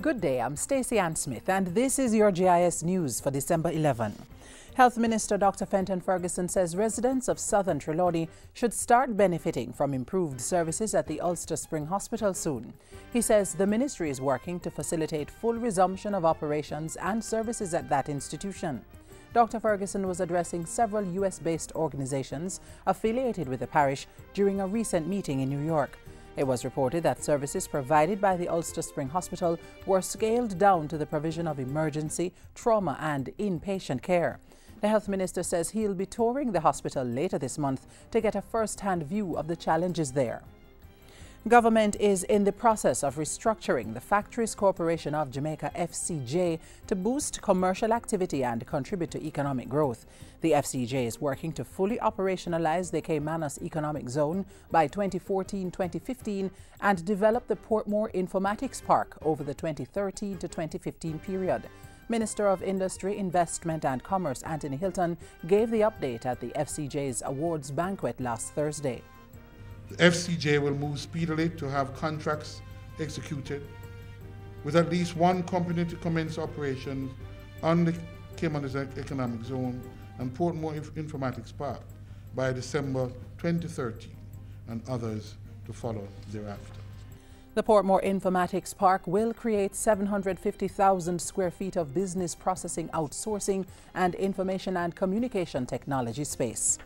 Good day, I'm Stacey Ann Smith and this is your Jis News for December 11. Health Minister Dr. Fenton Ferguson says residents of Southern Trelawney should start benefiting from improved services at the Ulster Spring Hospital soon. He says the ministry is working to facilitate full resumption of operations and services at that institution. Dr. Ferguson was addressing several US-based organizations affiliated with the parish during a recent meeting in New York. It was reported that services provided by the Ulster Spring Hospital were scaled down to the provision of emergency, trauma and inpatient care. The health minister says he'll be touring the hospital later this month to get a first-hand view of the challenges there. Government is in the process of restructuring the Factories Corporation of Jamaica (FCJ) to boost commercial activity and contribute to economic growth. The FCJ is working to fully operationalize the Caymanas Economic Zone by 2014-2015 and develop the Portmore Informatics Park over the 2013 to 2015 period. Minister of Industry, Investment and Commerce Anthony Hilton gave the update at the FCJ's awards banquet last Thursday. The FCJ will move speedily to have contracts executed with at least one company to commence operations on the Caymanas Economic Zone and Portmore Informatics Park by December 2013 and others to follow thereafter. The Portmore Informatics Park will create 750,000 square feet of business processing outsourcing and information and communication technology space.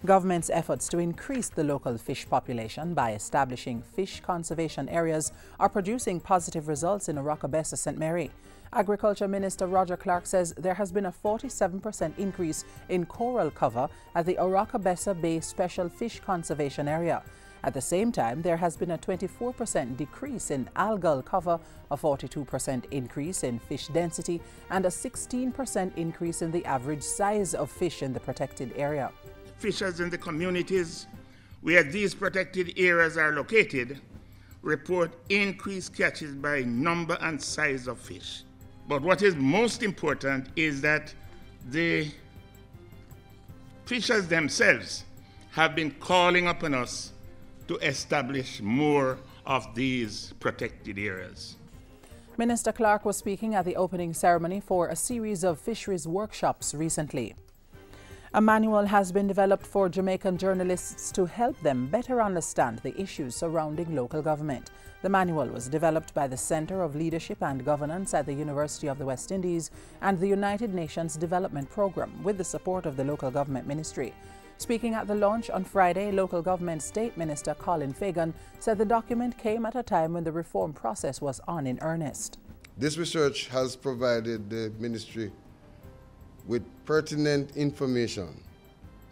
Government's efforts to increase the local fish population by establishing fish conservation areas are producing positive results in Orocabessa, St. Mary. Agriculture Minister Roger Clark says there has been a 47% increase in coral cover at the Orocabessa Bay Special Fish Conservation Area. At the same time, there has been a 24% decrease in algal cover, a 42% increase in fish density, and a 16% increase in the average size of fish in the protected area. Fishers in the communities where these protected areas are located report increased catches by number and size of fish. But what is most important is that the fishers themselves have been calling upon us to establish more of these protected areas. Minister Clark was speaking at the opening ceremony for a series of fisheries workshops recently. A manual has been developed for Jamaican journalists to help them better understand the issues surrounding local government. The manual was developed by the Center of Leadership and Governance at the University of the West Indies and the United Nations Development Programme with the support of the Local Government Ministry. Speaking at the launch on Friday, Local Government State Minister Colin Fagan said the document came at a time when the reform process was on in earnest. This research has provided the ministry with pertinent information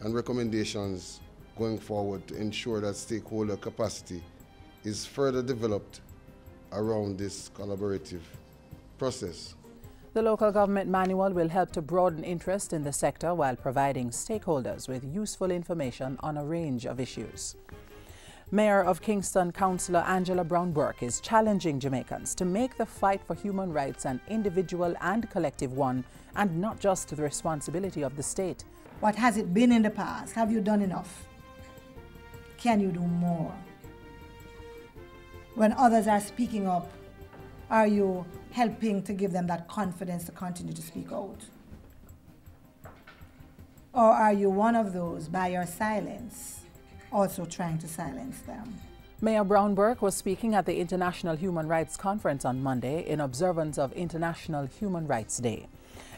and recommendations going forward to ensure that stakeholder capacity is further developed around this collaborative process. The local government manual will help to broaden interest in the sector while providing stakeholders with useful information on a range of issues. Mayor of Kingston, Councillor Angela Brown-Burke, is challenging Jamaicans to make the fight for human rights an individual and collective one, and not just the responsibility of the state. What has it been in the past? Have you done enough? Can you do more? When others are speaking up, are you helping to give them that confidence to continue to speak out? Or are you one of those, by your silence, also trying to silence them? Mayor Brown-Burke was speaking at the International Human Rights Conference on Monday in observance of International Human Rights Day.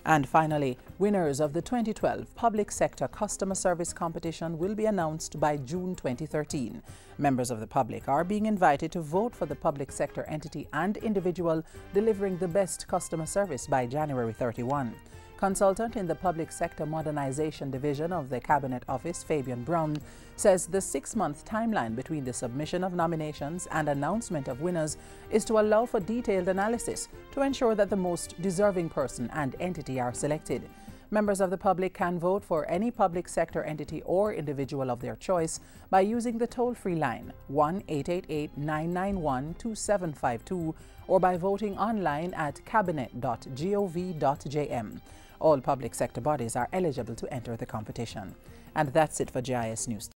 And finally, winners of the 2012 Public Sector Customer Service Competition will be announced by June 2013. Members of the public are being invited to vote for the public sector entity and individual delivering the best customer service by January 31. Consultant in the Public Sector Modernization Division of the Cabinet Office, Fabian Brown, says the 6-month timeline between the submission of nominations and announcement of winners is to allow for detailed analysis to ensure that the most deserving person and entity are selected. Members of the public can vote for any public sector entity or individual of their choice by using the toll-free line 1-888-991-2752 or by voting online at cabinet.gov.jm. All public sector bodies are eligible to enter the competition. And that's it for Jis News.